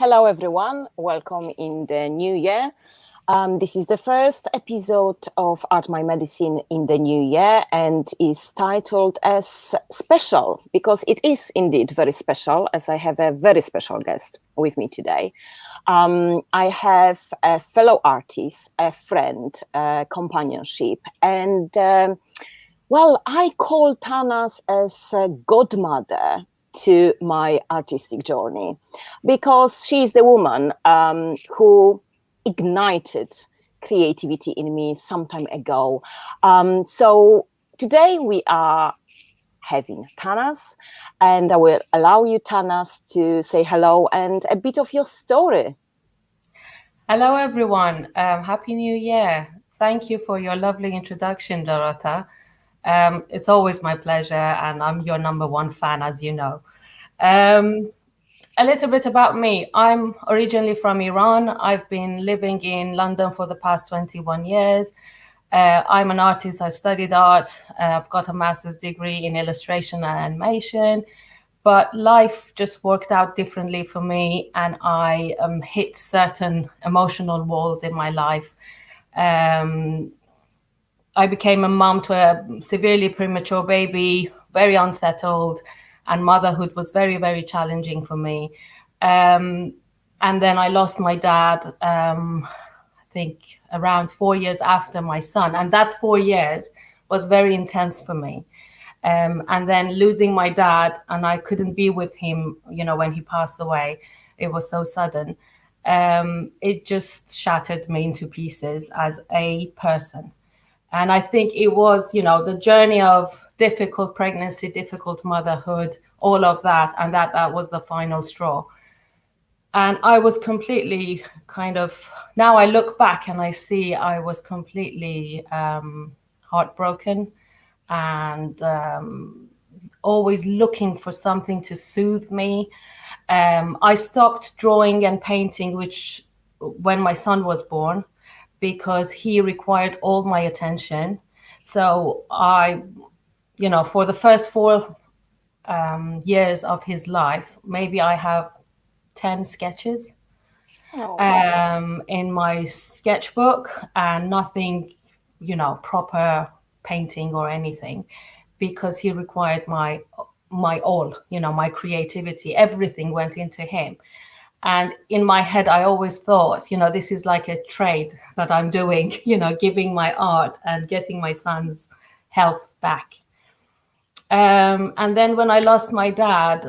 Hello, everyone. Welcome in the new year. This is the first episode of Art My Medicine in the new year and is titled as special because it is indeed very special, as I have a very special guest with me today. I have a fellow artist, a friend, companionship, and I call Tanaz as a godmother to my artistic journey because she's the woman who ignited creativity in me some time ago. So today we are having Tanaz, and I will allow you, Tanaz, to say hello and a bit of your story. Hello, everyone. Happy New Year. Thank you for your lovely introduction, Dorota. It's always my pleasure, and I'm your number one fan, as you know. A little bit about me. I'm originally from Iran. I've been living in London for the past 21 years. I'm an artist. I studied art. I've got a master's degree in illustration and animation. But life just worked out differently for me, and I hit certain emotional walls in my life. I became a mom to a severely premature baby, very unsettled, and motherhood was very, very challenging for me. And then I lost my dad, I think around 4 years after my son. And that 4 years was very intense for me. And then losing my dad, and I couldn't be with him, when he passed away. It was so sudden. It just shattered me into pieces as a person. And I think it was, the journey of difficult pregnancy, difficult motherhood, all of that. And that was the final straw. And I was completely now I look back and I see I was completely heartbroken and always looking for something to soothe me. I stopped drawing and painting, when my son was born, because he required all my attention. So I, for the first 4 years of his life, maybe I have 10 sketches in my sketchbook and nothing, proper painting or anything, because he required my all, my creativity, everything went into him. And in my head, I always thought, this is like a trade that I'm doing, giving my art and getting my son's health back. And then when I lost my dad,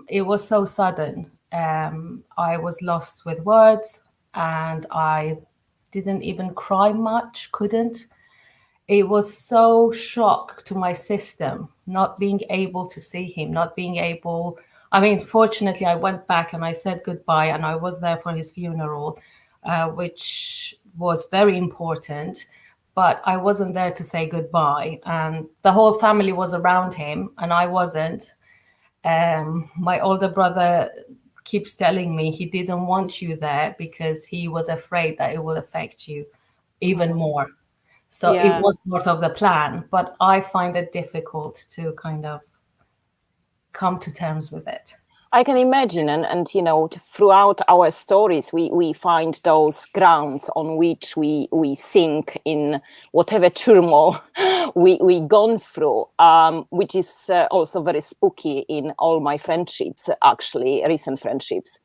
it was so sudden. I was lost with words and I didn't even cry much, couldn't. It was so shock to my system, not being able to see him, not being able. Fortunately, I went back and I said goodbye, and I was there for his funeral, which was very important. But I wasn't there to say goodbye. And the whole family was around him, and I wasn't. My older brother keeps telling me he didn't want you there because he was afraid that it will affect you even more. So It was part of the plan, but I find it difficult to kind of come to terms with it. I can imagine, and throughout our stories, we find those grounds on which we sink in whatever turmoil we gone through, which is also very spooky in all my friendships, actually, recent friendships.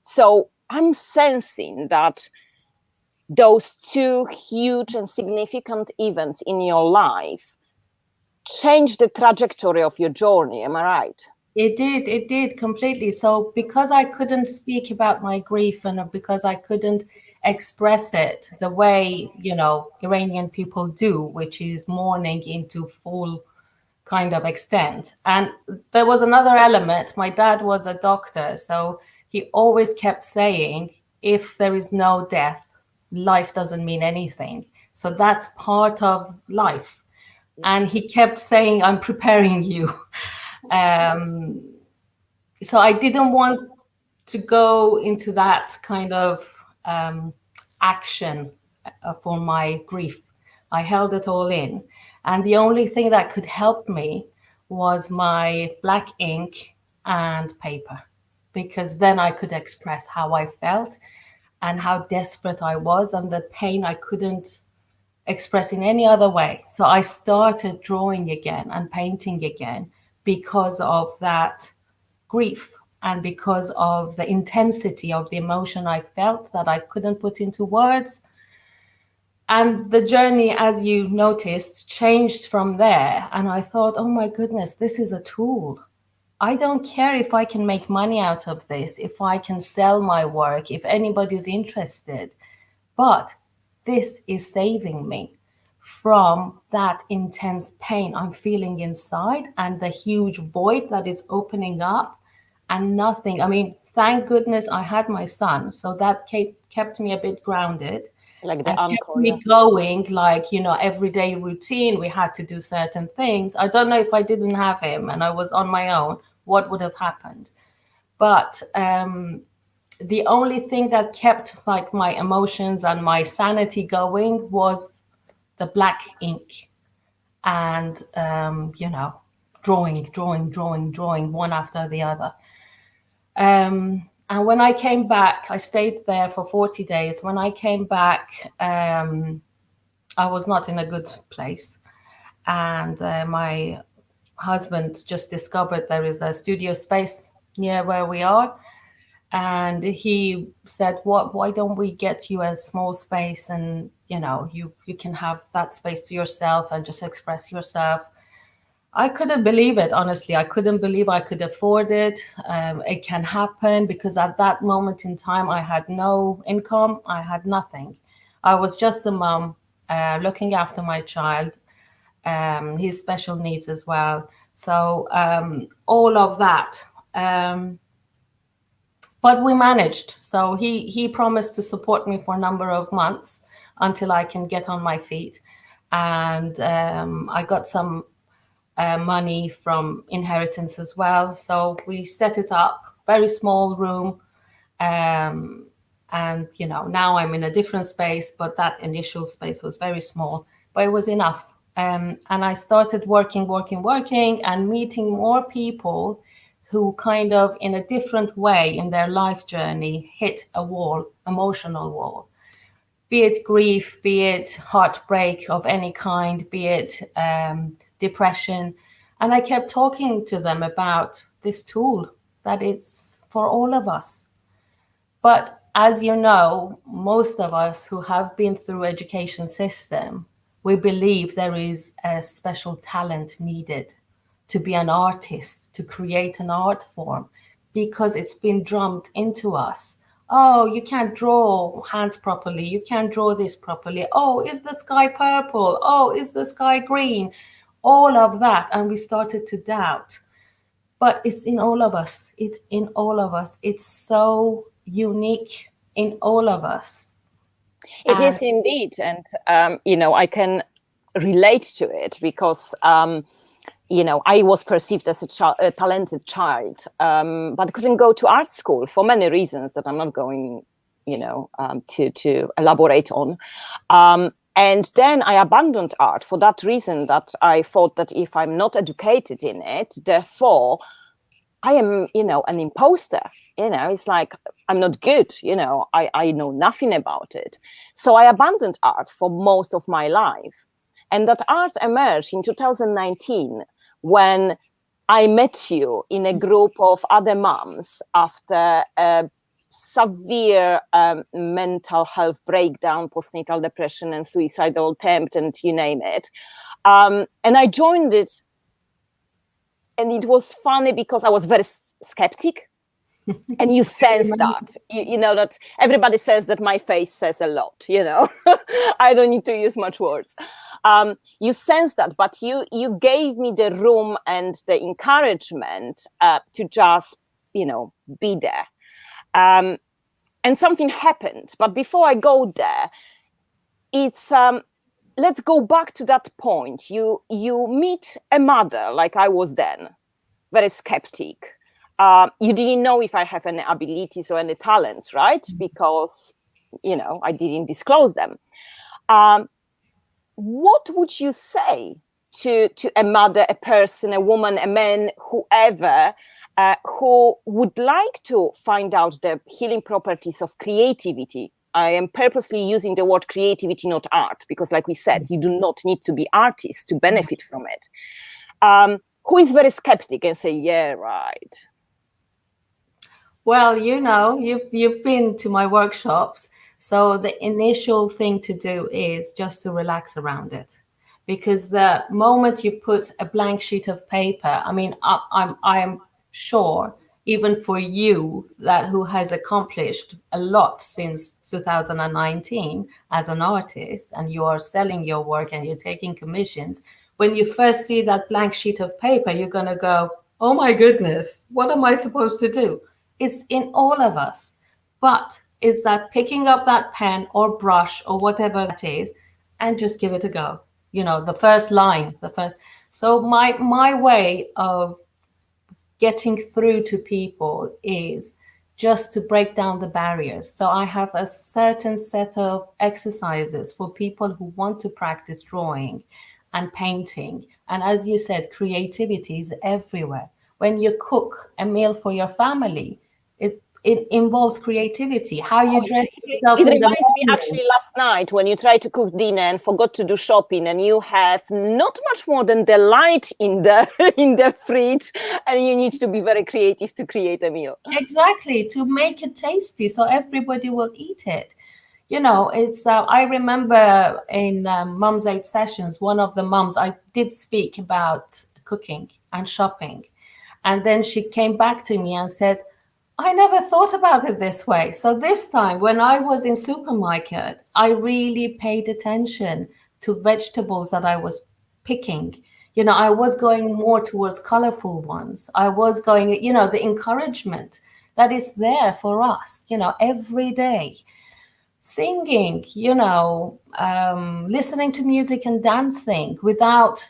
So I'm sensing that those 2 huge and significant events in your life changed the trajectory of your journey. Am I right? It did completely. So because I couldn't speak about my grief and because I couldn't express it the way, Iranian people do, which is mourning into full kind of extent. And there was another element. My dad was a doctor, so he always kept saying, if there is no death, life doesn't mean anything. So that's part of life. And he kept saying, I'm preparing you. So I didn't want to go into that kind of action for my grief. I held it all in. And the only thing that could help me was my black ink and paper, because then I could express how I felt and how desperate I was, and the pain I couldn't express in any other way. So I started drawing again and painting again because of that grief and because of the intensity of the emotion I felt that I couldn't put into words. And the journey, as you noticed, changed from there. And I thought, oh my goodness, this is a tool. I don't care if I can make money out of this, if I can sell my work, if anybody's interested. But this is saving me from that intense pain I'm feeling inside and the huge void that is opening up and nothing. I mean, thank goodness I had my son. So that kept me a bit grounded. Like the And kept anchor, me going, like, everyday routine. We had to do certain things. I don't know if I didn't have him and I was on my own, what would have happened. But the only thing that kept like my emotions and my sanity going was the black ink and drawing one after the other. And when I came back, I stayed there for 40 days. When I came back, I was not in a good place. And my husband just discovered there is a studio space near where we are. And he said, why don't we get you a small space and, you can have that space to yourself and just express yourself. I couldn't believe it, honestly. I couldn't believe I could afford it. It can happen because at that moment in time, I had no income. I had nothing. I was just a mom looking after my child, his special needs as well. So all of that. But we managed. So he promised to support me for a number of months until I can get on my feet. And I got some money from inheritance as well. So we set it up, very small room. And, now I'm in a different space, but that initial space was very small, but it was enough. And I started working and meeting more people who kind of in a different way in their life journey hit a wall, emotional wall. Be it grief, be it heartbreak of any kind, be it depression. And I kept talking to them about this tool, that it's for all of us. But as you know, most of us who have been through education system, we believe there is a special talent needed to be an artist, to create an art form, because it's been drummed into us. Oh, you can't draw hands properly. You can't draw this properly. Oh, is the sky purple? Oh, is the sky green? All of that. And we started to doubt. But it's in all of us. It's in all of us. It's so unique in all of us. It is indeed. And, I can relate to it because, I was perceived as a talented child, but couldn't go to art school for many reasons that I'm not going, to elaborate on. And then I abandoned art for that reason, that I thought that if I'm not educated in it, therefore I am, an imposter. It's like I'm not good. I know nothing about it. So I abandoned art for most of my life. And that art emerged in 2019 when I met you in a group of other moms after a severe mental health breakdown, postnatal depression and suicidal attempt, and you name it. And I joined it. And it was funny because I was very skeptic. And you sense that, that everybody says that my face says a lot, I don't need to use much words. You sense that, but you gave me the room and the encouragement to just, be there. And something happened. But before I go there, it's, let's go back to that point. You meet a mother like I was then, very skeptic. You didn't know if I have any abilities or any talents, right? Because, I didn't disclose them. What would you say to a mother, a person, a woman, a man, whoever, who would like to find out the healing properties of creativity. I am purposely using the word creativity, not art, because like we said, you do not need to be artists to benefit from it. Who is very skeptic and say, yeah, right. Well, you've been to my workshops, so the initial thing to do is just to relax around it, because the moment you put a blank sheet of paper, I mean, I'm sure even for you that who has accomplished a lot since 2019 as an artist, and you are selling your work and you're taking commissions, when you first see that blank sheet of paper, you're going to go, oh my goodness, what am I supposed to do? It's in all of us. But is that picking up that pen or brush or whatever that is and just give it a go? The first line, So my way of getting through to people is just to break down the barriers. So I have a certain set of exercises for people who want to practice drawing and painting. And as you said, creativity is everywhere. When you cook a meal for your family, it involves creativity. How you dress yourself It in the reminds me morning. actually last night when you tried to cook dinner and forgot to do shopping, and you have not much more than the light in the in the fridge, and you need to be very creative to create a meal. Exactly, to make it tasty so everybody will eat it. It's I remember in Mum's 8 sessions, one of the mums, I did speak about cooking and shopping, and then she came back to me and said, I never thought about it this way. So this time when I was in supermarket, I really paid attention to vegetables that I was picking. I was going more towards colorful ones. I was going, the encouragement that is there for us, every day. Singing, listening to music and dancing without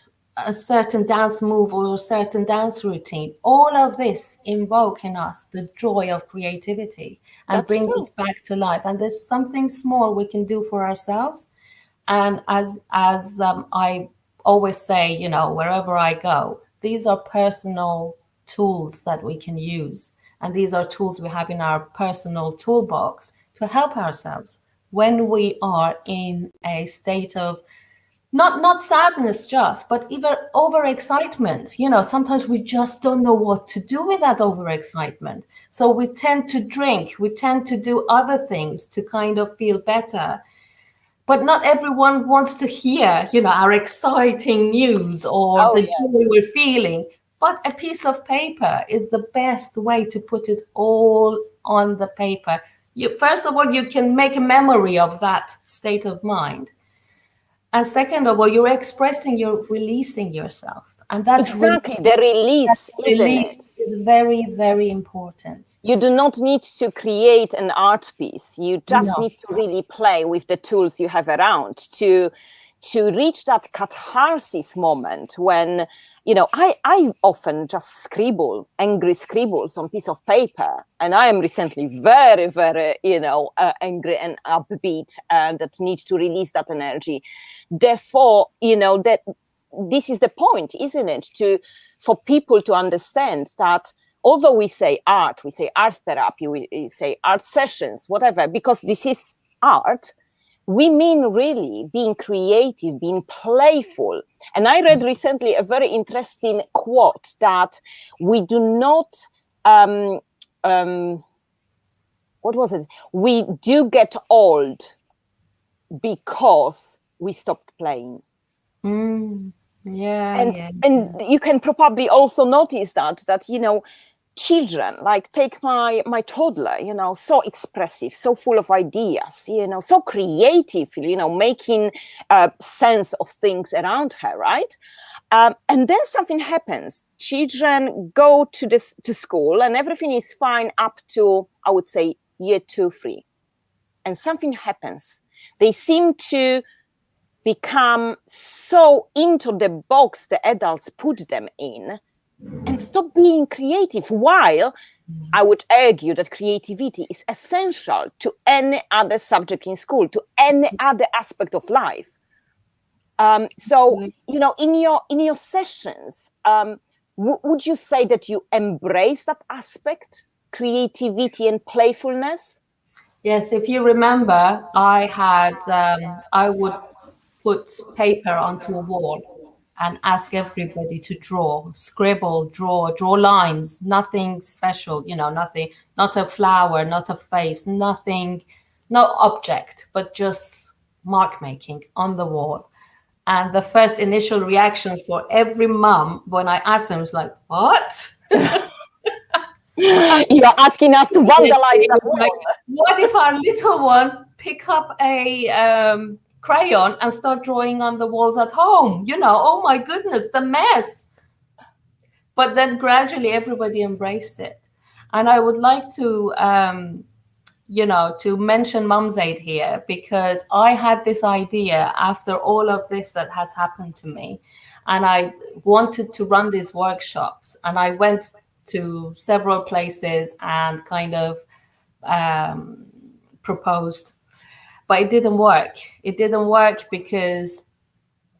a certain dance move or a certain dance routine. All of this invoke in us the joy of creativity and That's brings true. us back to life. And there's something small we can do for ourselves. And as I always say, wherever I go, these are personal tools that we can use. And these are tools we have in our personal toolbox to help ourselves when we are in a state of not sadness just, but even overexcitement. Sometimes we just don't know what to do with that overexcitement. So we tend to drink, we tend to do other things to kind of feel better. But not everyone wants to hear, our exciting news or the joy we're feeling. But a piece of paper is the best way to put it all on the paper. First of all, you can make a memory of that state of mind. And second of all, you're releasing yourself. And that's Exactly, the release, isn't release it? is very, very important. You do not need to create an art piece. You just No. need to really play with the tools you have around to reach that catharsis moment when, I often just scribble angry scribbles on piece of paper. And I am recently very, very, angry and upbeat, and that need to release that energy. Therefore, that this is the point, isn't it? For people to understand that although we say art therapy, we say art sessions, whatever, because this is art, we mean really being creative, being playful. And I read recently a very interesting quote that we do not, what was it? We do get old because we stopped playing. And you can probably also notice that children, like take my toddler, so expressive, so full of ideas, so creative, making sense of things around her, right? And then something happens. Children go to school and everything is fine up to, I would say, year 2, 3. And something happens. They seem to become so into the box the adults put them in and stop being creative, while I would argue that creativity is essential to any other subject in school, to any other aspect of life. So, you know, in your sessions, would you say that you embrace that aspect, creativity and playfulness? Yes, if you remember, I would put paper onto a wall and ask everybody to draw, scribble, draw lines, nothing special, you know, nothing, not a flower, not a face, nothing, no object, but just mark making on the wall. And the first initial reaction for every mum when I asked them was like, what? You're asking us to vandalize that wall. Like, what if our little one pick up a crayon and start drawing on the walls at home? You know, oh my goodness, the mess. But then gradually everybody embraced it. And I would like to, you know, to mention Mum's Aid here, because I had this idea after all of this that has happened to me. And I wanted to run these workshops. And I went to several places and kind of proposed, but it didn't work. It didn't work because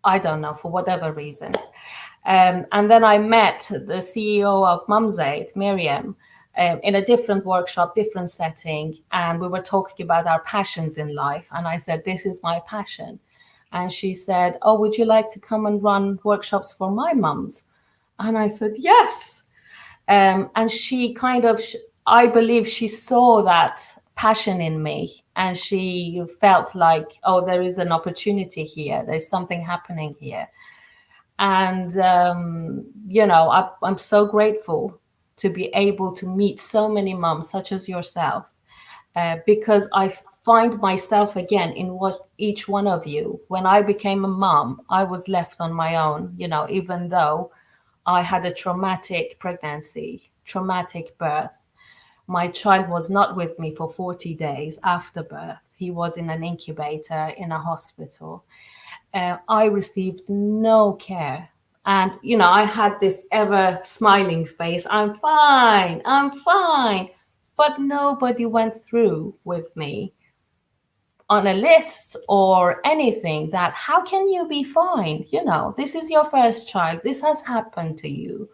I don't know, for whatever reason. And then I met the CEO of Mum's Aid, Miriam, in a different workshop, different setting. And we were talking about our passions in life. And I said, this is my passion. And she said, oh, would you like to come and run workshops for my mums? And I said, yes. And she kind of, I believe she saw that passion in me, and she felt like, oh, there is an opportunity here. There's something happening here. And, you know, I'm so grateful to be able to meet so many moms such as yourself, because I find myself again in what each one of you. When I became a mom, I was left on my own, you know, even though I had a traumatic pregnancy, traumatic birth. My child was not with me for 40 days after birth. He was in an incubator in a hospital. I received no care. And, you know, I had this ever smiling face. I'm fine. I'm fine. But nobody went through with me on a list or anything that, how can you be fine? You know, this is your first child. This has happened to you.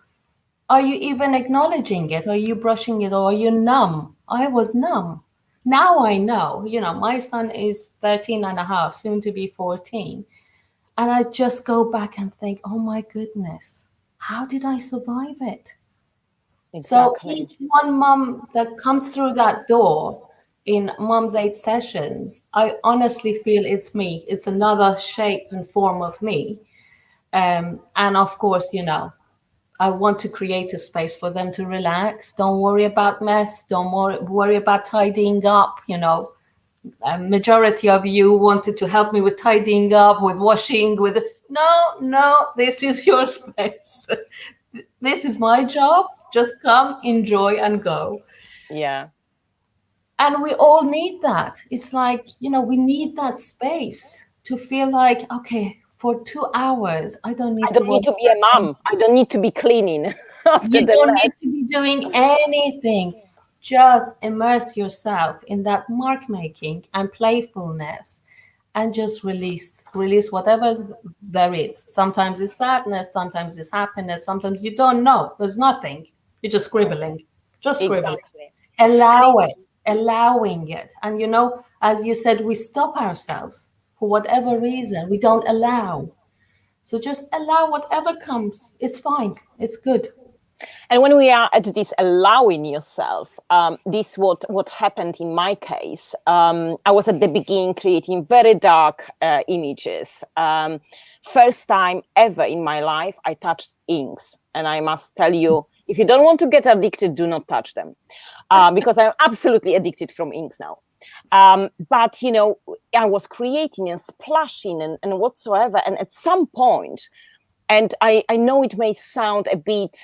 Are you even acknowledging it? Are you brushing it, or are you numb? I was numb. Now I know, you know, my son is 13 and a half, soon to be 14. And I just go back and think, oh my goodness, how did I survive it? Exactly. So each one mom that comes through that door in Mum's Aid sessions, I honestly feel it's me. It's another shape and form of me. And of course, you know, I want to create a space for them to relax. Don't worry about mess. Don't worry about tidying up. You know, a majority of you wanted to help me with tidying up, with washing, with no, this is your space. This is my job. Just come, enjoy, and go. Yeah. And we all need that. It's like, you know, we need that space to feel like, okay, for 2 hours, I don't need to be a mom. I don't need to be cleaning. You don't need to be doing anything. Just immerse yourself in that mark making and playfulness, and just release whatever there is. Sometimes it's sadness, sometimes it's happiness, sometimes you don't know. There's nothing. You're just scribbling. Just scribbling. Exactly. Allowing it. And you know, as you said, we stop ourselves for whatever reason. We don't allow. So just allow whatever comes. It's fine. It's good. And when we are at this allowing yourself, this what happened in my case. I was at the beginning creating very dark images. First time ever in my life, I touched inks. And I must tell you, if you don't want to get addicted, do not touch them. Because I'm absolutely addicted from inks now. But, you know, I was creating and splashing and whatsoever. And at some point, and I know it may sound a bit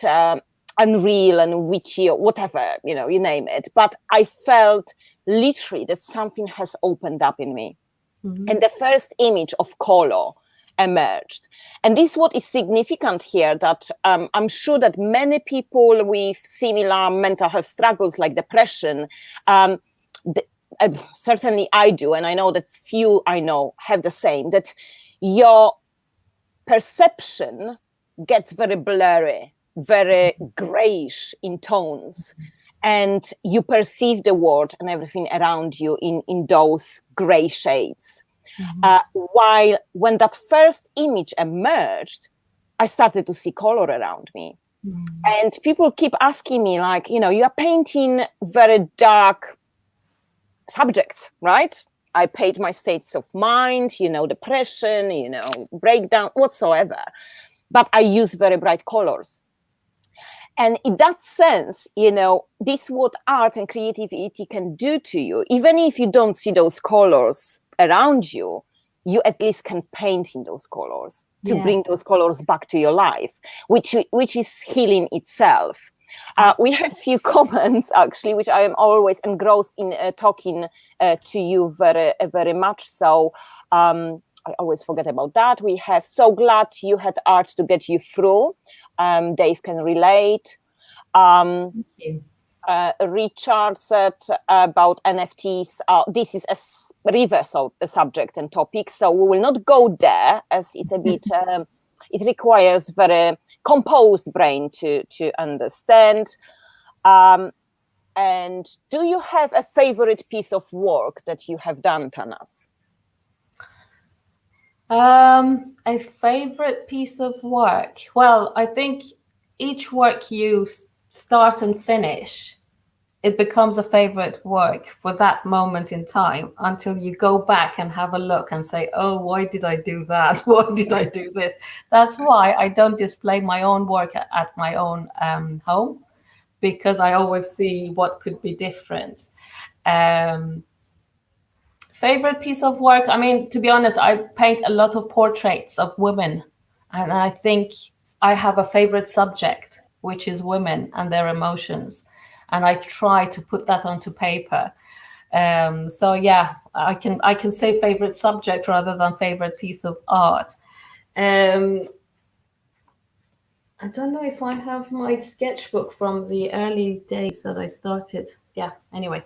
unreal and witchy or whatever, you know, you name it. But I felt literally that something has opened up in me. Mm-hmm. And the first image of color emerged. And this is what is significant here, that I'm sure that many people with similar mental health struggles like depression, certainly I do, and I know that few I know have the same, that your perception gets very blurry, very grayish in tones, and you perceive the world and everything around you in those gray shades. While when that first image emerged, I started to see color around me. And people keep asking me, like, you know, you are painting very dark subjects, right? I paint my states of mind, you know, depression, you know, breakdown, whatsoever. But I use very bright colors. And in that sense, you know, this is what art and creativity can do to you. Even if you don't see those colors around you, you at least can paint in those colors to bring those colors back to your life, which is healing itself. We have few comments, actually, which I am always engrossed in talking to you very much. So I always forget about that. We have, so glad you had art to get you through. Dave can relate. Thank you. Richard said about NFTs. This is a reverse of the subject and topic, so we will not go there, as it's a bit. It requires very composed brain to understand. And do you have a favorite piece of work that you have done, Tanaz? A favorite piece of work. Well, I think each work you start and finish, it becomes a favorite work for that moment in time until you go back and have a look and say, oh, why did I do that? Why did I do this? That's why I don't display my own work at my own home, because I always see what could be different. Favorite piece of work? I mean, to be honest, I paint a lot of portraits of women, and I think I have a favorite subject, which is women and their emotions. And I try to put that onto paper. So yeah, I can say favorite subject rather than favorite piece of art. I don't know if I have my sketchbook from the early days that I started. Yeah, anyway.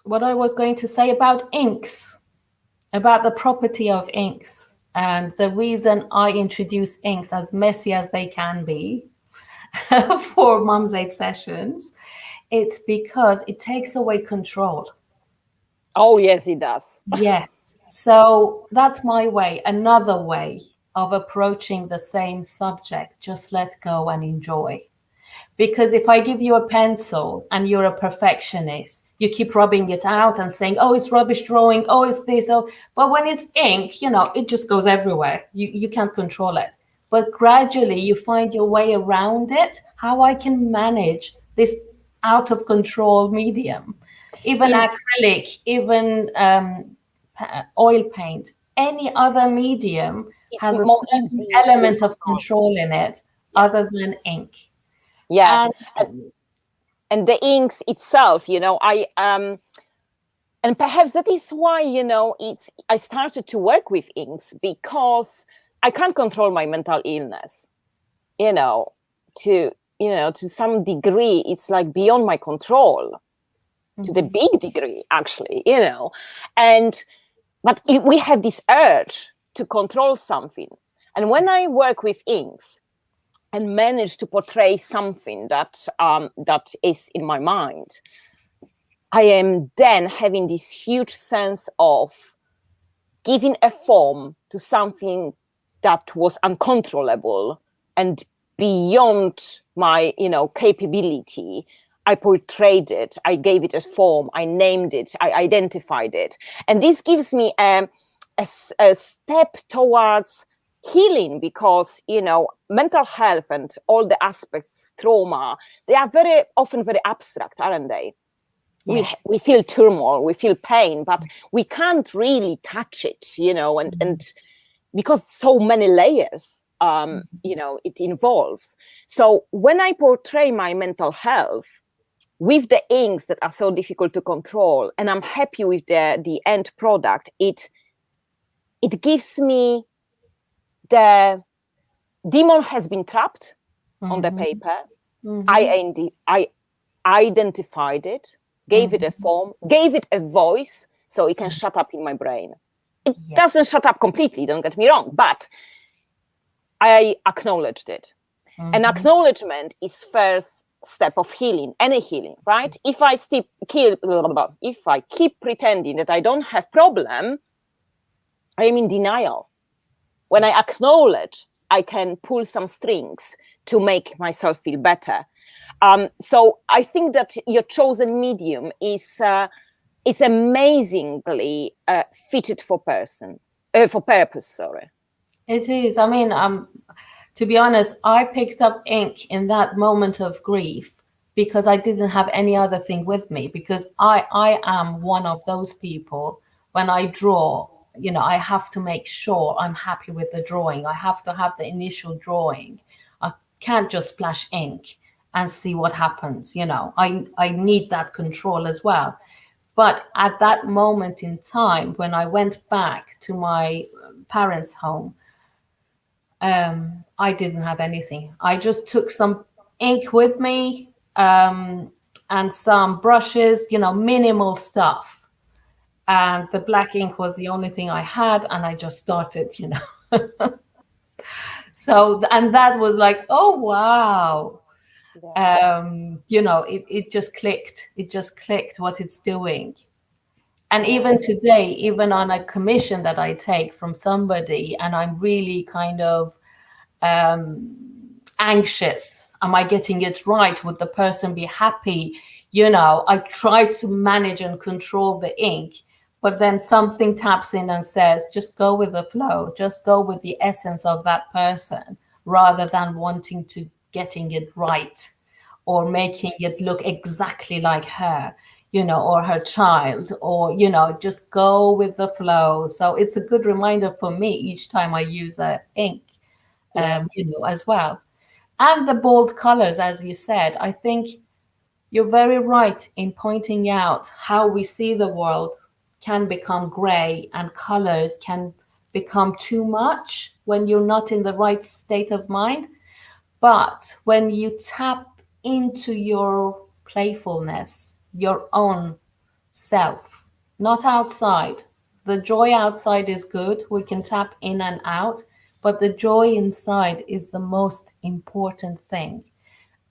What I was going to say about inks, about the property of inks, and the reason I introduce inks, as messy as they can be, for Mum's Aid sessions, it's because it takes away control. Oh, yes, it does. Yes. So that's my way. Another way of approaching the same subject, just let go and enjoy. Because if I give you a pencil and you're a perfectionist, you keep rubbing it out and saying, oh, it's rubbish drawing, oh, it's this, oh. But when it's ink, you know, it just goes everywhere. You can't control it. But gradually you find your way around it, how I can manage this out of control medium. Even acrylic, even oil paint, any other medium has a certain element of control in it other than ink. Yeah, and the inks itself, you know, and perhaps that is why, you know, I started to work with inks, because I can't control my mental illness, you know, to some degree, it's like beyond my control, to the big degree, actually, you know, but we have this urge to control something. And when I work with inks and manage to portray something that is in my mind, I am then having this huge sense of giving a form to something that was uncontrollable and beyond my, you know, capability. I portrayed it, I gave it a form, I named it, I identified it. And this gives me a step towards healing, because, you know, mental health and all the aspects, trauma, they are very often very abstract, aren't they? Yeah. We feel turmoil, we feel pain, but we can't really touch it, you know, and because so many layers, you know, it involves. So when I portray my mental health with the inks that are so difficult to control, and I'm happy with the end product, it gives me the demon has been trapped on the paper. I identified it, gave it a form, gave it a voice, so it can shut up in my brain. It doesn't shut up completely, don't get me wrong, but I acknowledged it. And acknowledgement is first step of healing, any healing, right? If I keep pretending that I don't have problem, I am in denial. When I acknowledge, I can pull some strings to make myself feel better. So I think that your chosen medium is amazingly fitted for purpose. Sorry. It is. I mean, to be honest, I picked up ink in that moment of grief because I didn't have any other thing with me, because I am one of those people, when I draw, you know, I have to make sure I'm happy with the drawing. I have to have the initial drawing. I can't just splash ink and see what happens. You know, I need that control as well. But at that moment in time, when I went back to my parents' home, I didn't have anything. I just took some ink with me, and some brushes, you know, minimal stuff. And the black ink was the only thing I had, and I just started, you know. So, and that was like, oh, wow. You know, it just clicked. It just clicked what it's doing. And even today, even on a commission that I take from somebody, and I'm really kind of anxious, am I getting it right? Would the person be happy? You know, I try to manage and control the ink, but then something taps in and says, just go with the flow, just go with the essence of that person, rather than wanting to getting it right or making it look exactly like her, you know, or her child, or, you know, just go with the flow. So it's a good reminder for me each time I use a ink, you know, as well. And the bold colors, as you said, I think you're very right in pointing out how we see the world can become gray, and colors can become too much when you're not in the right state of mind. But when you tap into your playfulness, your own self, not outside. The joy outside is good. We can tap in and out, but the joy inside is the most important thing.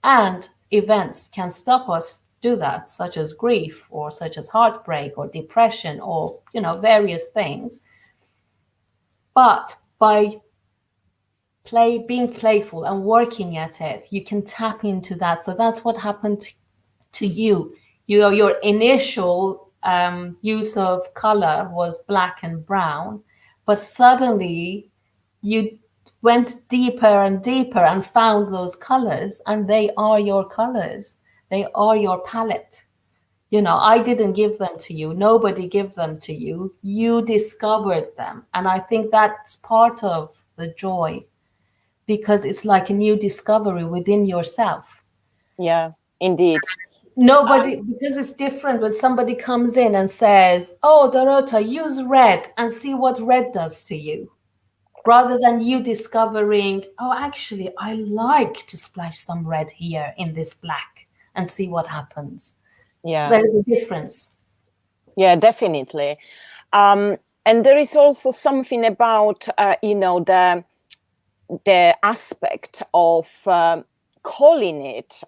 And events can stop us do that, such as grief, or such as heartbreak, or depression, or, you know, various things. But by being playful and working at it, you can tap into that. So that's what happened to you. You know, your initial use of color was black and brown, but suddenly you went deeper and deeper and found those colors, and they are your colors. They are your palette. You know, I didn't give them to you. Nobody gave them to you. You discovered them. And I think that's part of the joy, because it's like a new discovery within yourself. Yeah, indeed. Nobody, because it's different when somebody comes in and says, oh, Dorota, use red and see what red does to you, rather than you discovering, oh, actually, I like to splash some red here in this black and see what happens. Yeah, there's a difference. Yeah, definitely. And there is also something about, you know, the aspect of calling it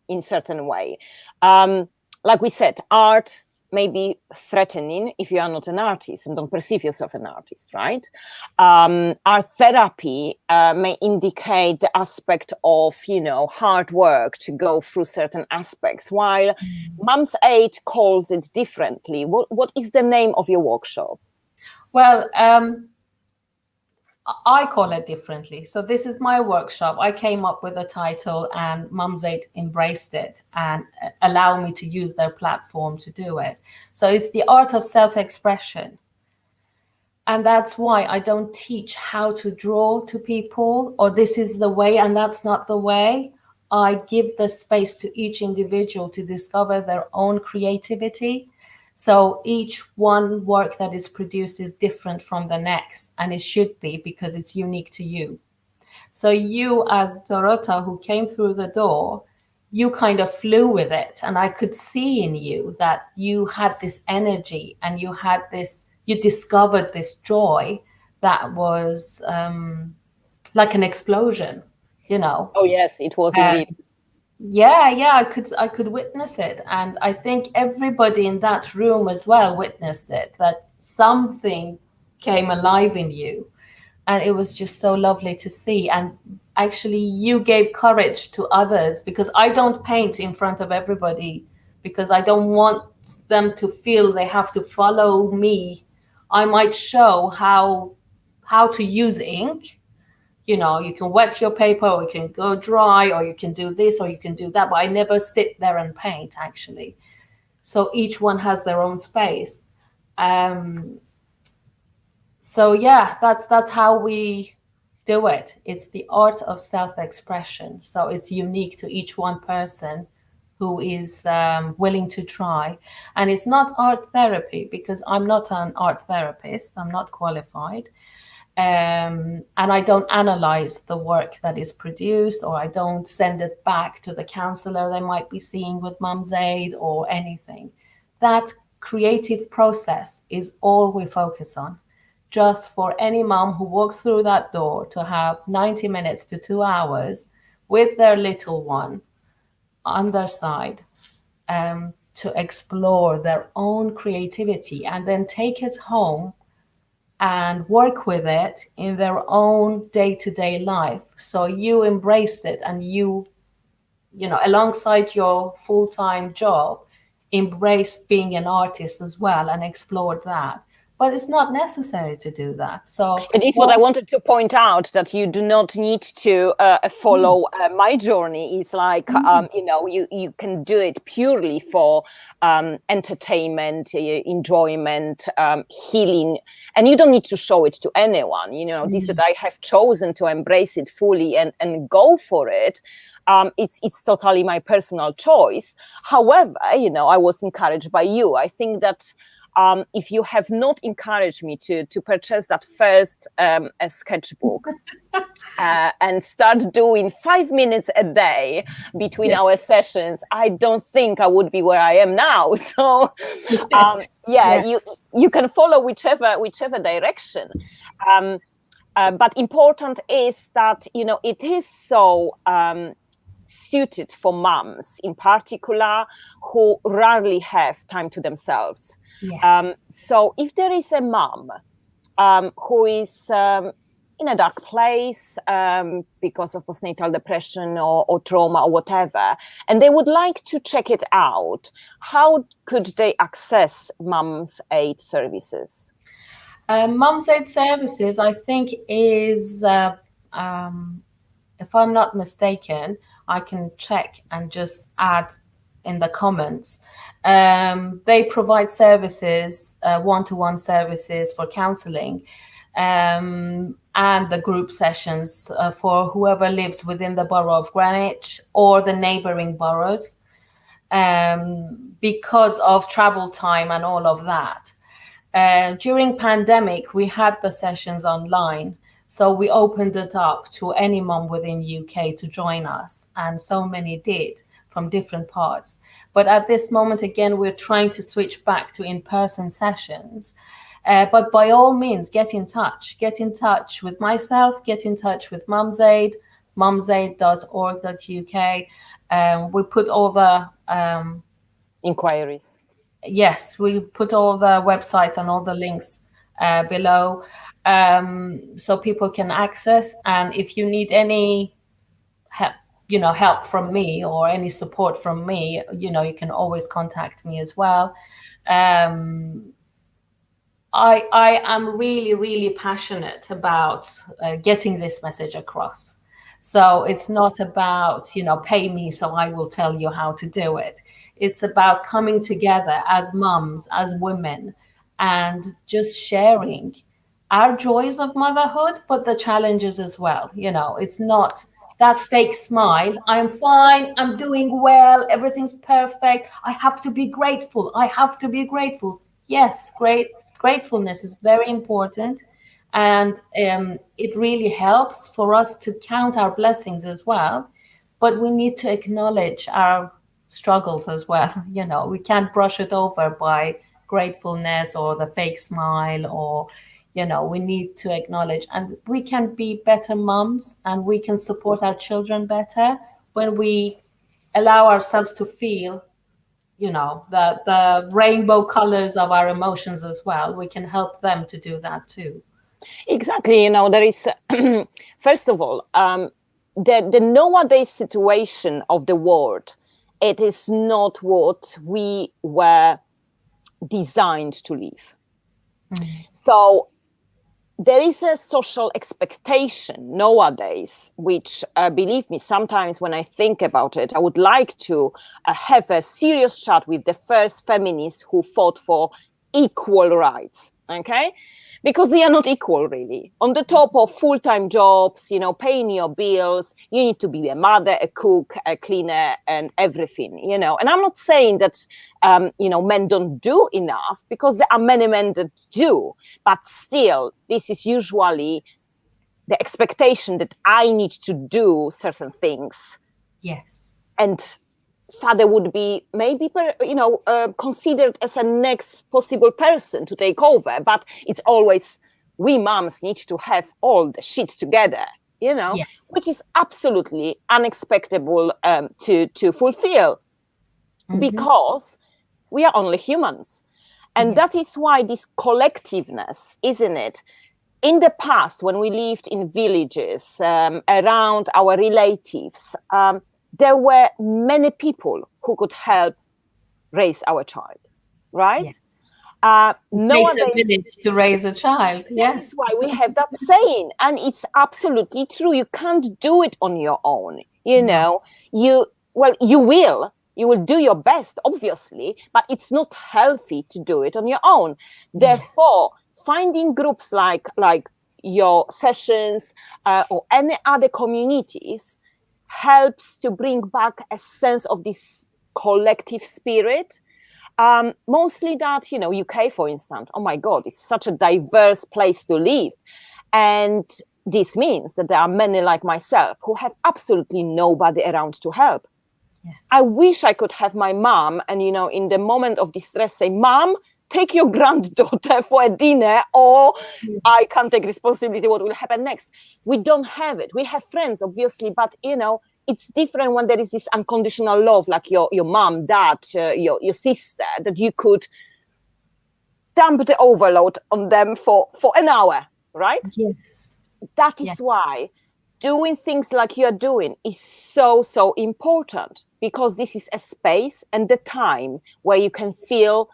in certain way. Like we said, art may be threatening if you are not an artist and don't perceive yourself an artist, right? Art therapy may indicate the aspect of, you know, hard work to go through certain aspects, while Mum's Aid calls it differently. What is the name of your workshop? Well, I call it differently. So this is my workshop. I came up with a title, and Mum's Aid embraced it and allowed me to use their platform to do it. So it's the art of self-expression. And that's why I don't teach how to draw to people, or this is the way and that's not the way. I give the space to each individual to discover their own creativity. So each one work that is produced is different from the next, and it should be, because it's unique to you. So you, as Dorota, who came through the door, you kind of flew with it. And I could see in you that you had this energy, and you had this, you discovered this joy that was like an explosion, you know. Oh yes, it was indeed. Yeah, I could witness it, and I think everybody in that room as well witnessed it, that something came alive in you, and it was just so lovely to see. And actually you gave courage to others, because I don't paint in front of everybody, because I don't want them to feel they have to follow me. I might show how to use ink. You know, you can wet your paper, or you can go dry, or you can do this, or you can do that, but I never sit there and paint, actually. So each one has their own space. So yeah, that's how we do it. It's the art of self-expression. So it's unique to each one person who is willing to try. And it's not art therapy, because I'm not an art therapist. I'm not qualified. And I don't analyze the work that is produced, or I don't send it back to the counselor they might be seeing with Mum's Aid or anything. That creative process is all we focus on. Just for any mum who walks through that door to have 90 minutes to 2 hours with their little one on their side, to explore their own creativity and then take it home and work with it in their own day-to-day life. So you embrace it, and you know, alongside your full-time job, embrace being an artist as well and explore that. But it's not necessary to do that. So It is what I wanted to point out, that you do not need to follow my journey. It's like, you know, you can do it purely for entertainment, enjoyment, healing, and you don't need to show it to anyone. You know, this that I have chosen to embrace it fully and go for it. It's totally my personal choice. However, you know, I was encouraged by you. I think that if you have not encouraged me to purchase that first a sketchbook and start doing 5 minutes a day between our sessions, I don't think I would be where I am now. So you can follow whichever direction. But important is that, you know, it is so suited for moms in particular who rarely have time to themselves. yes. So if there is a mom who is in a dark place because of postnatal depression or trauma or whatever, and they would like to check it out, how could they access Mum's Aid services? Mum's Aid services, I think, is, if I'm not mistaken, I can check and just add in the comments. They provide services, one-to-one services for counseling, and the group sessions for whoever lives within the borough of Greenwich or the neighboring boroughs, because of travel time and all of that. During pandemic, we had the sessions online. So we opened it up to any mom within UK to join us. And so many did from different parts. But at this moment, again, we're trying to switch back to in-person sessions. But by all means, get in touch. Get in touch with myself. Get in touch with Mum's Aid, mumsaid.org.uk. We put all the Inquiries. Yes, we put all the websites and all the links below, so people can access. And if you need any help from me or any support from me, you can always contact me as well. I am really, really passionate about getting this message across. So it's not about, pay me so I will tell you how to do it. It's about coming together as mums, as women, and just sharing our joys of motherhood, but the challenges as well. It's not that fake smile. I'm fine. I'm doing well. Everything's perfect. I have to be grateful. I have to be grateful. Yes, gratefulness is very important. And it really helps for us to count our blessings as well. But we need to acknowledge our struggles as well. We can't brush it over by gratefulness or the fake smile, or we need to acknowledge, and we can be better moms and we can support our children better when we allow ourselves to feel the rainbow colors of our emotions as well. We can help them to do that too. Exactly. There is, first of all, the nowadays situation of the world, it is not what we were designed to live. So there is a social expectation nowadays, which, believe me, sometimes when I think about it, I would like to have a serious chat with the first feminists who fought for equal rights, okay? Because they are not equal, really. On the top of full-time jobs, paying your bills, you need to be a mother, a cook, a cleaner, and everything, And I'm not saying that, men don't do enough, because there are many men that do. But still, this is usually the expectation that I need to do certain things. Yes. And father would be maybe considered as a next possible person to take over, but it's always we moms need to have all the shit together, Yes. which is absolutely unexpected to fulfill, because we are only humans. And that is why this collectiveness, isn't it? In the past, when we lived in villages around our relatives, there were many people who could help raise our child, right? Yeah. Nowadays, takes a village to raise a child. Yes. That's why we have that saying, and it's absolutely true. You can't do it on your own. No. You will do your best, obviously, but it's not healthy to do it on your own. Therefore, finding groups like your sessions or any other communities helps to bring back a sense of this collective spirit. Mostly that, UK, for instance, oh my God, it's such a diverse place to live. And this means that there are many like myself who have absolutely nobody around to help. Yes. I wish I could have my mom and, in the moment of distress say, Mom, take your granddaughter for a dinner, or I can't take responsibility what will happen next. We don't have it. We have friends, obviously, but, it's different when there is this unconditional love, like your mom, dad, your sister, that you could dump the overload on them for an hour, right? Yes. That is why doing things like you're doing is so, so important, because this is a space and the time where you can feel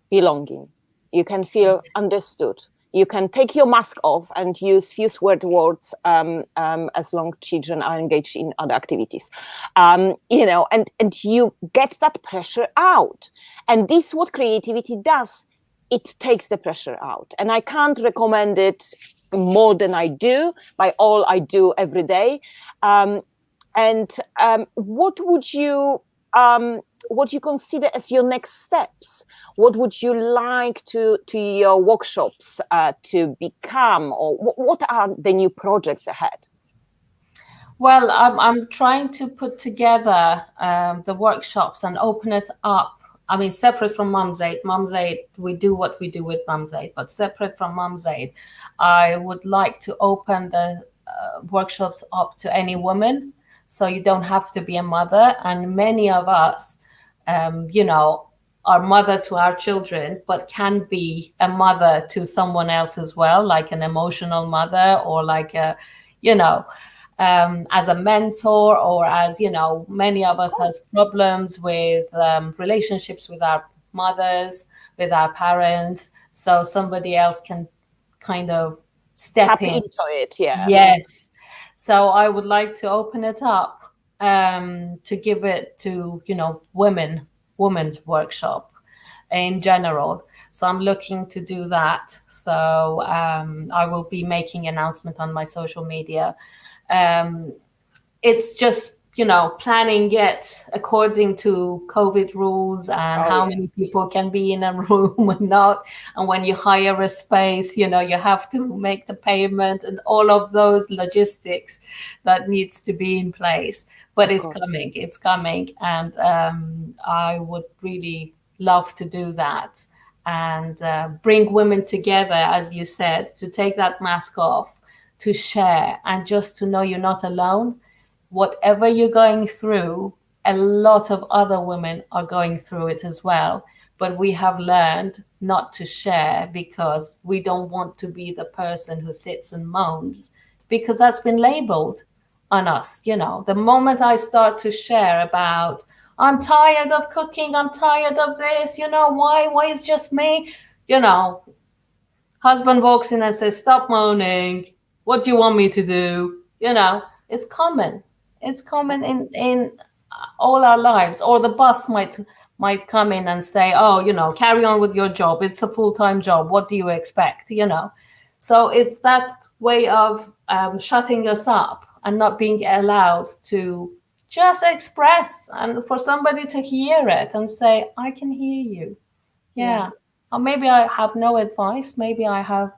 belonging. You can feel understood. You can take your mask off and use few swear words as long children are engaged in other activities, and you get that pressure out. And this is what creativity does. It takes the pressure out. And I can't recommend it more than I do by all I do every day. What would you consider as your next steps? What would you like to your workshops to become, or what are the new projects ahead? Well, I'm trying to put together the workshops and open it up. I mean, separate from Mum's Aid. Mum's Aid, we do what we do with Mum's Aid, but separate from Mum's Aid, I would like to open the workshops up to any woman. So you don't have to be a mother. And many of us, are mother to our children, but can be a mother to someone else as well, like an emotional mother, or like as a mentor, or as, many of us has problems with relationships with our mothers, with our parents. So somebody else can kind of step into it. Yeah. Yes. So I would like to open it up to give it to, women's workshop in general. So I'm looking to do that. So I will be making announcement on my social media. It's just, planning it according to COVID rules and how many people can be in a room and not. And when you hire a space, you have to make the payment and all of those logistics that needs to be in place. But it's coming. And I would really love to do that. and bring women together, as you said, to take that mask off, to share, and just to know you're not alone. Whatever you're going through, a lot of other women are going through it as well. But we have learned not to share because we don't want to be the person who sits and moans, because that's been labeled on us. The moment I start to share about, I'm tired of cooking, I'm tired of this, why is just me? Husband walks in and says, stop moaning. What do you want me to do? It's common. It's common in all our lives. Or the boss might come in and say, oh, carry on with your job. It's a full-time job. What do you expect? So it's that way of shutting us up and not being allowed to just express, and for somebody to hear it and say, I can hear you. Yeah. Or maybe I have no advice. Maybe I have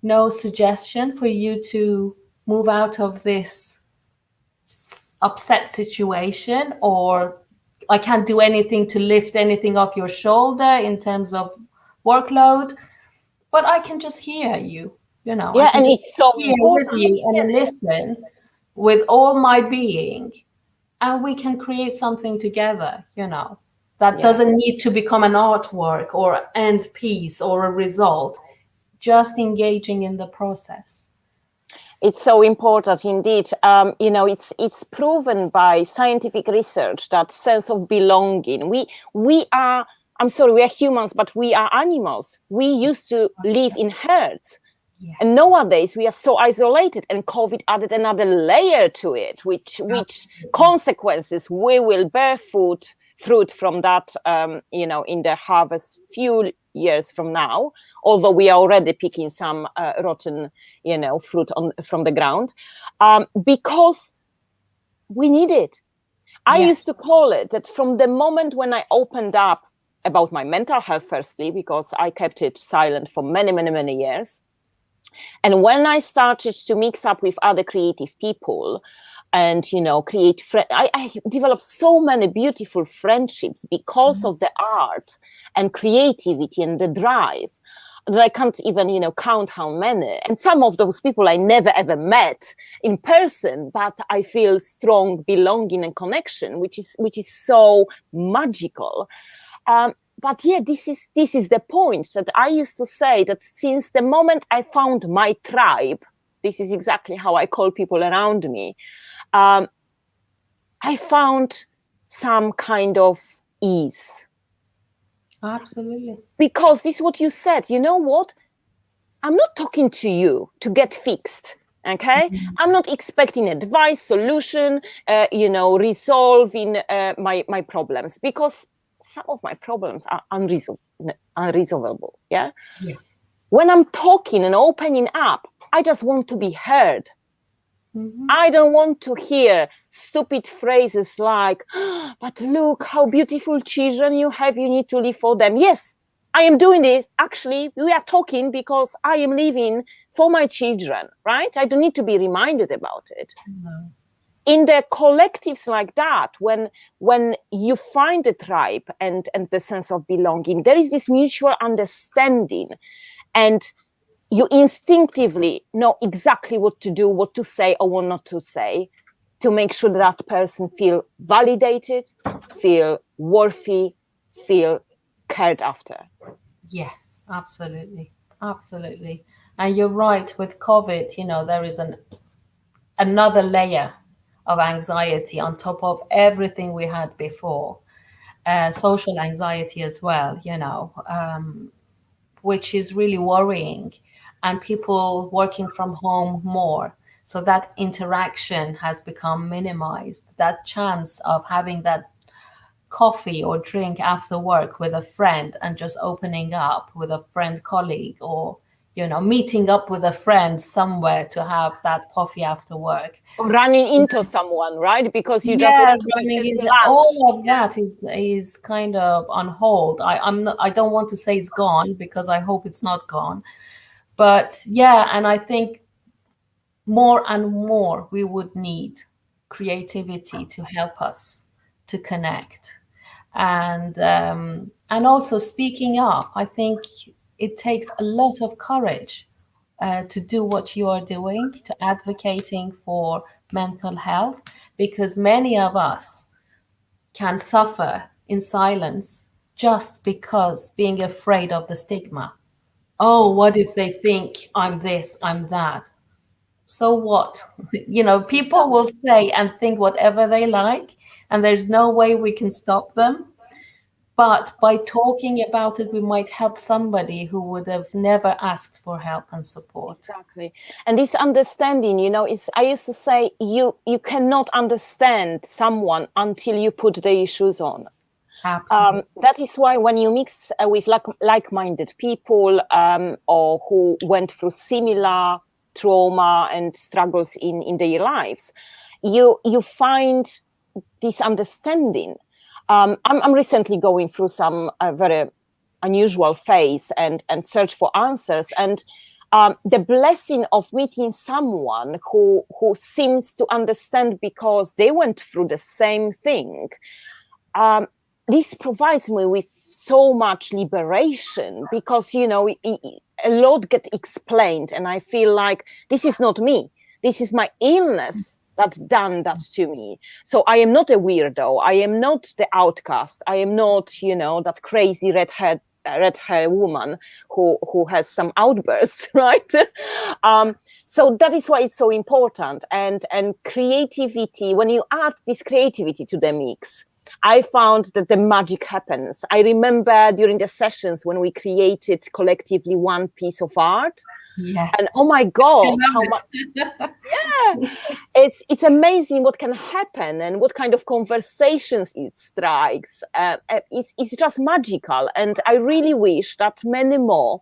no suggestion for you to move out of this upset situation, or I can't do anything to lift anything off your shoulder in terms of workload, but I can just hear you. I can and just it's so hear with important. you and listen with all my being, and we can create something together. That doesn't need to become an artwork or end piece or a result. Just engaging in the process. It's so important indeed. It's proven by scientific research that sense of belonging. We are. I'm sorry, we are humans, but we are animals. We used to live in herds. Yes. And nowadays we are so isolated, and COVID added another layer to it, which consequences we will bear fruit from that, in the harvest few years from now, although we are already picking some rotten, fruit from the ground, because we need it. I used to call it that from the moment when I opened up about my mental health, firstly, because I kept it silent for many, many, many years. And when I started to mix up with other creative people and, create, I developed so many beautiful friendships because of the art and creativity and the drive. And I can't even, count how many. And some of those people I never ever met in person, but I feel strong belonging and connection, which is so magical. But yeah, this is the point that I used to say, that since the moment I found my tribe, this is exactly how I call people around me, I found some kind of ease. Absolutely. Because this is what you said. You know what? I'm not talking to you to get fixed. Okay, I'm not expecting advice, solution, resolving my problems, because some of my problems are unresolvable. Yeah. When I'm talking and opening up, I just want to be heard. I don't want to hear stupid phrases like, oh, but look how beautiful children you have, you need to live for them. Yes, I am doing this. Actually, we are talking because I am living for my children, right? I don't need to be reminded about it. No. In the collectives like that, when you find a tribe and the sense of belonging, there is this mutual understanding, and you instinctively know exactly what to do, what to say or what not to say, to make sure that person feel validated, feel worthy, feel cared after. Yes, absolutely. Absolutely. And you're right, with COVID, there is another layer of anxiety on top of everything we had before. Social anxiety as well, which is really worrying, and people working from home more. So that interaction has become minimized. That chance of having that coffee or drink after work with a friend and just opening up with a friend colleague, or meeting up with a friend somewhere to have that coffee after work, or running into someone, right? Because you just running into all of that is kind of on hold. I don't want to say it's gone, because I hope it's not gone, but and I think more and more we would need creativity to help us to connect. And also speaking up. I think it takes a lot of courage to do what you are doing, to advocating for mental health, because many of us can suffer in silence just because being afraid of the stigma. Oh, what if they think I'm this, I'm that? So what? People will say and think whatever they like, and there's no way we can stop them. But by talking about it, we might help somebody who would have never asked for help and support. Exactly. And this understanding, is, I used to say, you cannot understand someone until you put the issues on. Absolutely. That is why when you mix with like-minded people or who went through similar trauma and struggles in their lives, you find this understanding. I'm recently going through some very unusual phase and search for answers, and the blessing of meeting someone who seems to understand because they went through the same thing. This provides me with so much liberation because, a lot get explained and I feel like this is not me. This is my illness that's done that to me. So I am not a weirdo. I am not the outcast. I am not, that crazy red hair woman who has some outbursts, right? So that is why it's so important. And creativity, when you add this creativity to the mix, I found that the magic happens. I remember during the sessions when we created collectively one piece of art. Yes. And oh my God, how much! Yeah, it's amazing what can happen and what kind of conversations it strikes. It's just magical, and I really wish that many more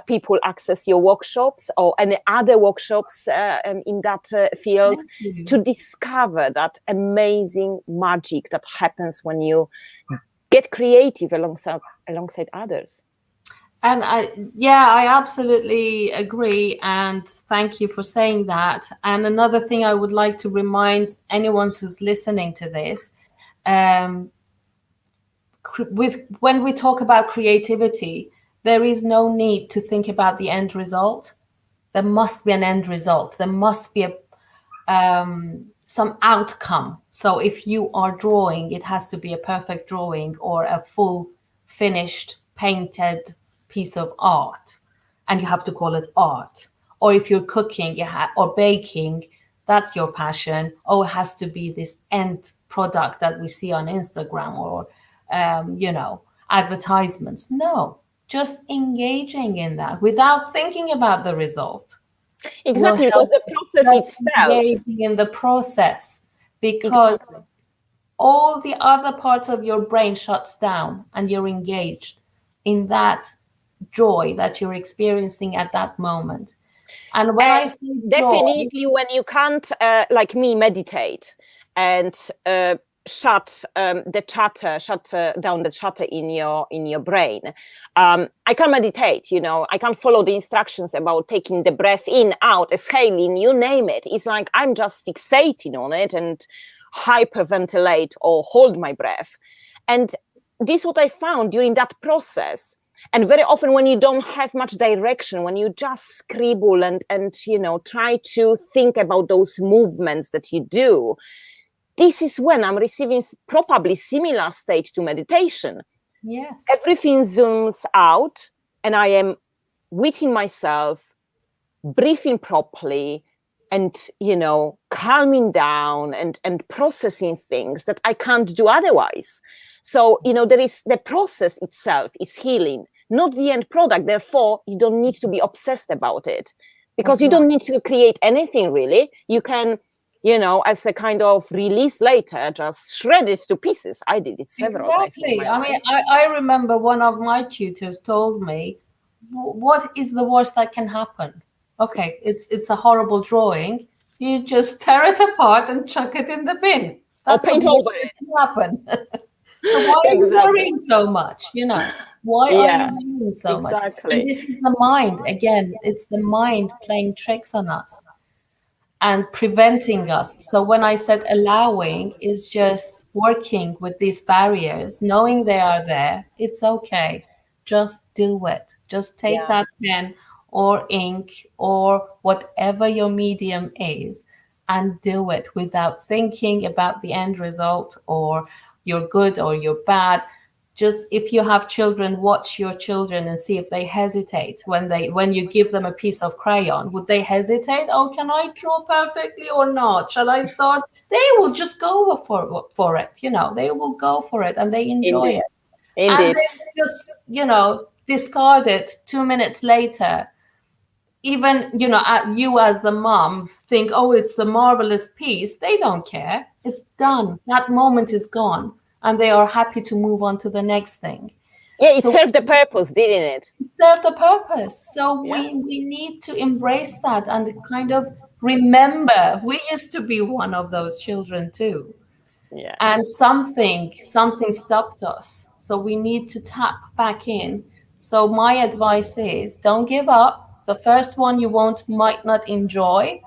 people access your workshops or any other workshops in that field to discover that amazing magic that happens when you get creative alongside others. And I absolutely agree. And thank you for saying that. And another thing I would like to remind anyone who's listening to this, when we talk about creativity, there is no need to think about the end result. There must be an end result. There must be some outcome. So if you are drawing, it has to be a perfect drawing or a full finished painted piece of art, and you have to call it art. Or if you're cooking or baking, that's your passion. Oh, it has to be this end product that we see on Instagram or advertisements. No, just engaging in that without thinking about the result. Exactly, because the process itself. Engaging in the process, because all the other parts of your brain shuts down and you're engaged in that joy that you're experiencing at that moment. And when I say definitely joy, when you can't like me meditate and shut down the chatter in your brain, I can't meditate. I can't follow the instructions about taking the breath in, out, exhaling, you name it. It's like I'm just fixating on it and hyperventilate or hold my breath. And this is what I found during that process. And very often when you don't have much direction, when you just scribble and try to think about those movements that you do, this is when I'm receiving probably similar state to meditation. Yes. Everything zooms out and I am within myself, breathing properly and, calming down and processing things that I can't do otherwise. So, there is the process itself is healing, not the end product. Therefore, you don't need to be obsessed about it because you don't need to create anything really. You can, as a kind of release later, just shred it to pieces. I did it several times. Exactly. I mean, I remember one of my tutors told me, what is the worst that can happen? Okay, it's a horrible drawing. You just tear it apart and chuck it in the bin. That's or paint over it. Happen. So why are you worrying so much? Why are you worrying so much? And this is the mind. Again, it's the mind playing tricks on us. and preventing us. So when I said allowing is just working with these barriers, knowing they are there, it's okay. Just do it. Just take Yeah. that pen or ink or whatever your medium is and do it without thinking about the end result or you're good or you're bad. Just if you have children, watch your children and see if they hesitate when you give them a piece of crayon. Would they hesitate? Oh, can I draw perfectly or not? Shall I start? They will just go for it. They will go for it and they enjoy Indeed. it. And Indeed. they just discard it 2 minutes later. Even you as the mom think, oh, it's a marvelous piece. They don't care. It's done. That moment is gone and they are happy to move on to the next thing. Yeah, it served the purpose, didn't it? It served the purpose. So Yeah. we need to embrace that and kind of remember we used to be one of those children too. Yeah. And something stopped us. So we need to tap back in. So my advice is don't give up. The first one you might not enjoy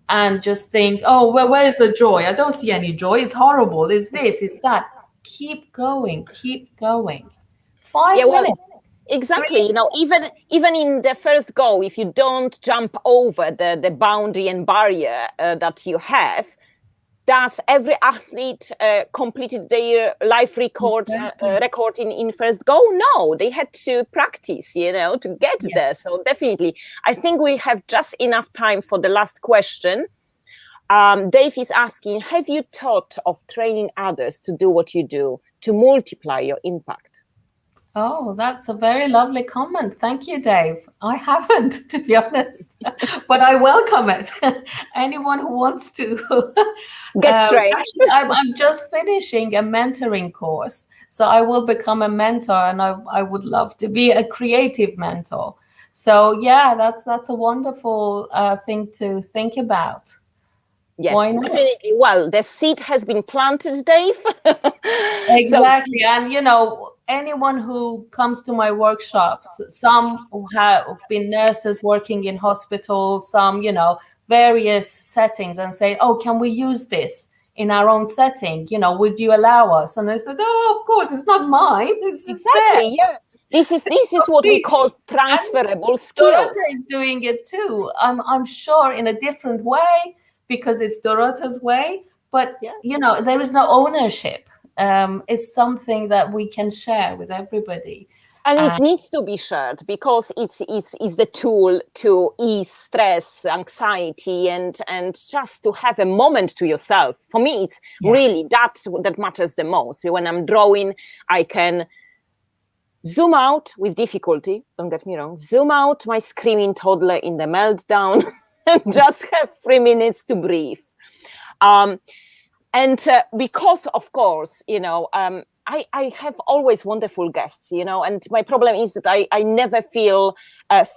and just think, oh, well, where is the joy? I don't see any joy. It's horrible. It's this, it's that. Keep going, keep going. 5 minutes. Exactly. Even in the first go, if you don't jump over the boundary and barrier that you have, does every athlete completed their life record in first go? No, they had to practice, to get there. So definitely, I think we have just enough time for the last question. Dave is asking, have you thought of training others to do what you do to multiply your impact? Oh, that's a very lovely comment. Thank you, Dave. I haven't, to be honest, but I welcome it. Anyone who wants to get trained. Actually, I'm just finishing a mentoring course, so I will become a mentor, and I would love to be a creative mentor. So yeah, that's a wonderful thing to think about. Yes, why not? Definitely. Well, the seed has been planted, Dave. Exactly. And, anyone who comes to my workshops, some who have been nurses working in hospitals, some, various settings and say, oh, can we use this in our own setting? Would you allow us? And I said, oh, of course, it's not mine. It's exactly. Yeah. This is what we call transferable skills. Dorota is doing it too. I'm sure in a different way, because it's Dorota's way, but there is no ownership. It's something that we can share with everybody, and it needs to be shared because it's the tool to ease stress, anxiety, and just to have a moment to yourself. For me, it's really that matters the most. When I'm drawing, I can zoom out with difficulty, don't get me wrong, zoom out my screaming toddler in the meltdown and just have 3 minutes to breathe. Because, of course, I have always wonderful guests, and my problem is that I never feel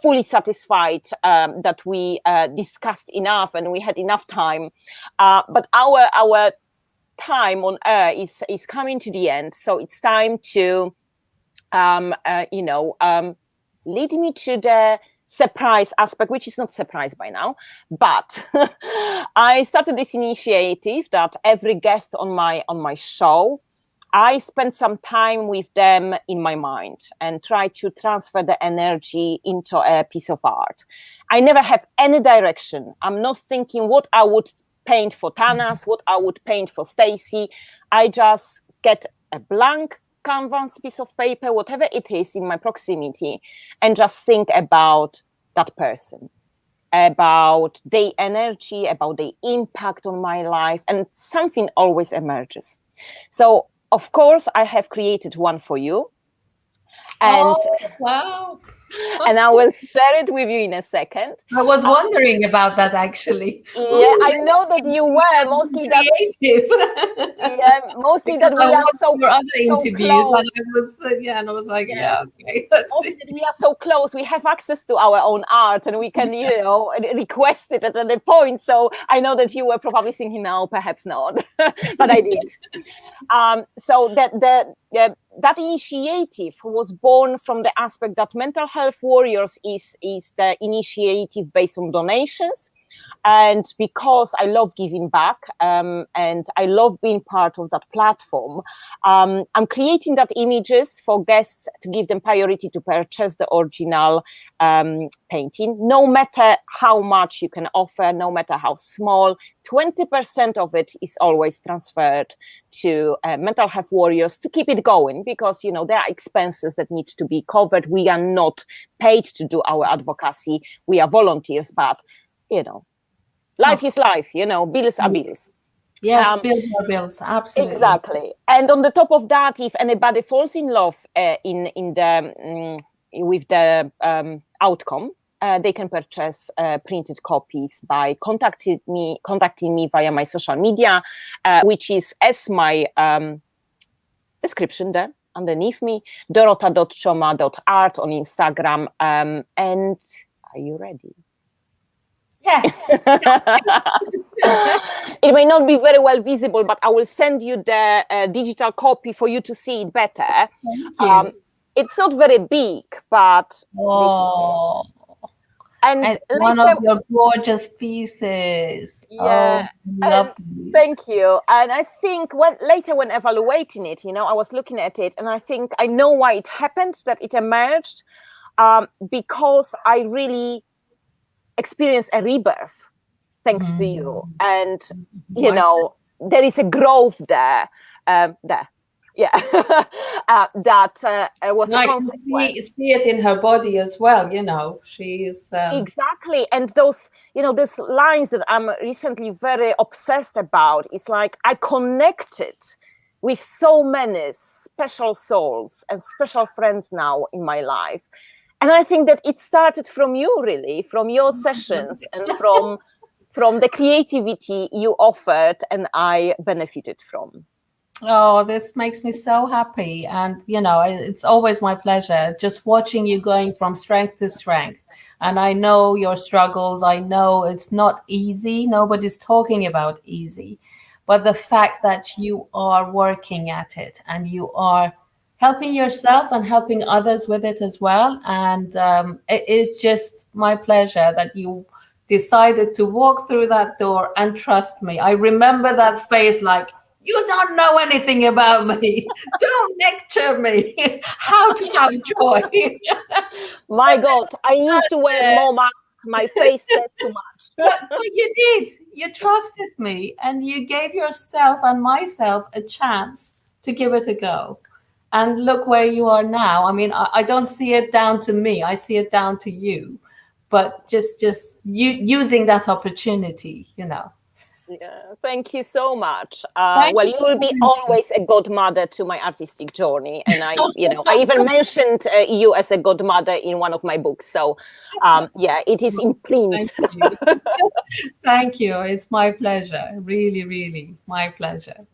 fully satisfied that we discussed enough and we had enough time. But our time on air is coming to the end. So it's time to, lead me to the surprise aspect, which is not surprise by now, but I started this initiative that every guest on my show, I spend some time with them in my mind and try to transfer the energy into a piece of art. I never have any direction. I'm not thinking what I would paint for Tanaz, what I would paint for Stacy. I just get a blank canvas, piece of paper, whatever it is in my proximity, and just think about that person, about their energy, about the impact on my life, and something always emerges. So, of course, I have created one for you. And, wow. And I will share it with you in a second. I was wondering about that, actually. Yeah, I know that you were mostly creative. Mostly that we are so for other interviews, close. And I was like, okay, let's see. We are so close. We have access to our own art, and we can, request it at any point. So I know that you were probably thinking, no, perhaps not, but I did. So that initiative was born from the aspect that Mental Health Warriors is the initiative based on donations. And because I love giving back, and I love being part of that platform, I'm creating that images for guests to give them priority to purchase the original painting, no matter how much you can offer, no matter how small. 20% of it is always transferred to mental health warriors to keep it going, because there are expenses that need to be covered. We are not paid to do our advocacy. We are volunteers, but life is life. Bills are bills. Yes, bills are bills. Absolutely. Exactly. And on the top of that, if anybody falls in love with the outcome, they can purchase printed copies by contacting me via my social media, which is as my description there underneath me, dorota.chioma.art on Instagram. And are you ready? Yes. It may not be very well visible, but I will send you the digital copy for you to see it better. Thank you. It's not very big, but oh, this is it. And one of your gorgeous pieces. Yeah, love these. Thank you. And I think when evaluating it, I was looking at it, and I think I know why it happened, that it emerged because I really experienced a rebirth thanks to you. And there is a growth there. Yeah, that was a consequence. See it in her body as well. She's exactly. And those lines that I'm recently very obsessed about, it's like I connected with so many special souls and special friends now in my life. And I think that it started from you, really, from your sessions and from the creativity you offered and I benefited from. Oh, this makes me so happy. And, it's always my pleasure just watching you going from strength to strength. And I know your struggles. I know it's not easy. Nobody's talking about easy. But the fact that you are working at it and you are helping yourself and helping others with it as well. And it is just my pleasure that you decided to walk through that door and trust me. I remember that face like, you don't know anything about me. Don't lecture me how to have joy. My God, I used to wear more masks. My face says too much. But you did. You trusted me and you gave yourself and myself a chance to give it a go. And look where you are now. I mean, I don't see it down to me. I see it down to you. But just you using that opportunity, Yeah, thank you so much. Well, you will be always a godmother to my artistic journey, and I even mentioned you as a godmother in one of my books. So, it is in print. Thank you. Thank you. It's my pleasure. Really, really, my pleasure.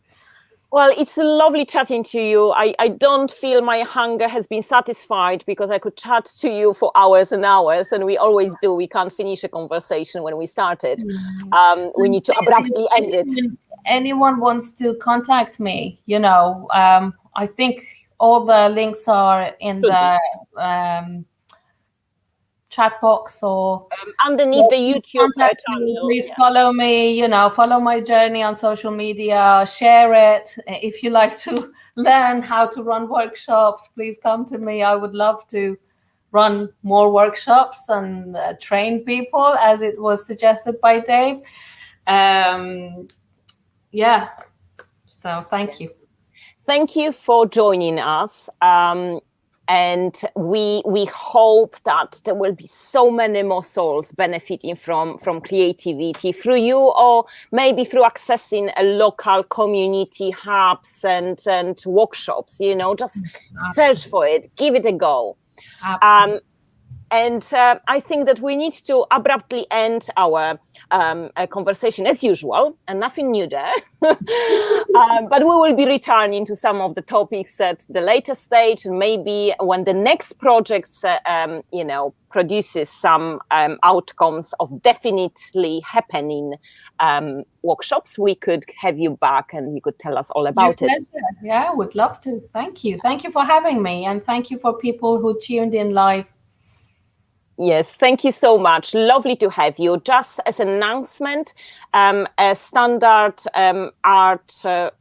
Well, it's lovely chatting to you. I don't feel my hunger has been satisfied because I could chat to you for hours and hours, and we always do. We can't finish a conversation when we started. We need to abruptly end it. Anyone wants to contact me, I think all the links are in the chat box or underneath the YouTube channel. Please follow me, follow my journey on social media, share it. If you like to learn how to run workshops, please come to me. I would love to run more workshops and train people as it was suggested by Dave. So thank you. Thank you for joining us. And we hope that there will be so many more souls benefiting from creativity through you, or maybe through accessing a local community hubs and workshops. Just search for it, give it a go. And I think that we need to abruptly end our conversation as usual, and nothing new there. But we will be returning to some of the topics at the later stage, and maybe when the next project, produces some outcomes of definitely happening workshops, we could have you back and you could tell us all about it. Yeah, I would love to. Thank you. Thank you for having me, and thank you for people who tuned in live. Yes, thank you so much. Lovely to have you. Just as an announcement, a standard art,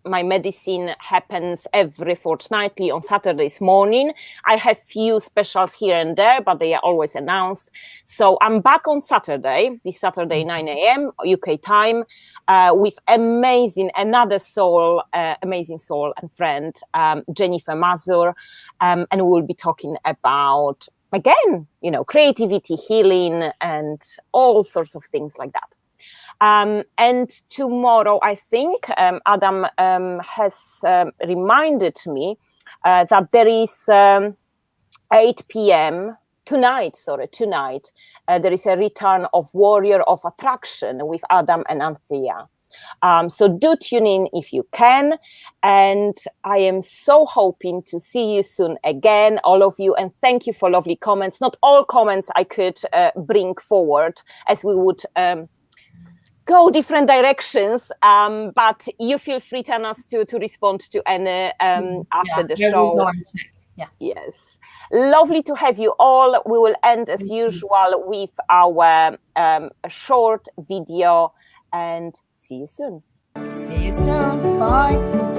my medicine happens every fortnightly on Saturdays morning. I have few specials here and there, but they are always announced. So I'm back on Saturday, this Saturday, 9 a.m. UK time, with another soul, amazing soul and friend, Jennifer Mazur, and we'll be talking about, again, creativity, healing, and all sorts of things like that. And tomorrow, I think, Adam has reminded me that there is 8 p.m. tonight, there is a return of Warrior of Attraction with Adam and Anthea. So do tune in if you can. And I am so hoping to see you soon again, all of you. And thank you for lovely comments. Not all comments I could bring forward, as we would go different directions. But you feel free, Tanaz, to respond to any after the show. Yeah. Yes. Lovely to have you all. We will end as usual with our short video, and see you soon. See you soon. Bye.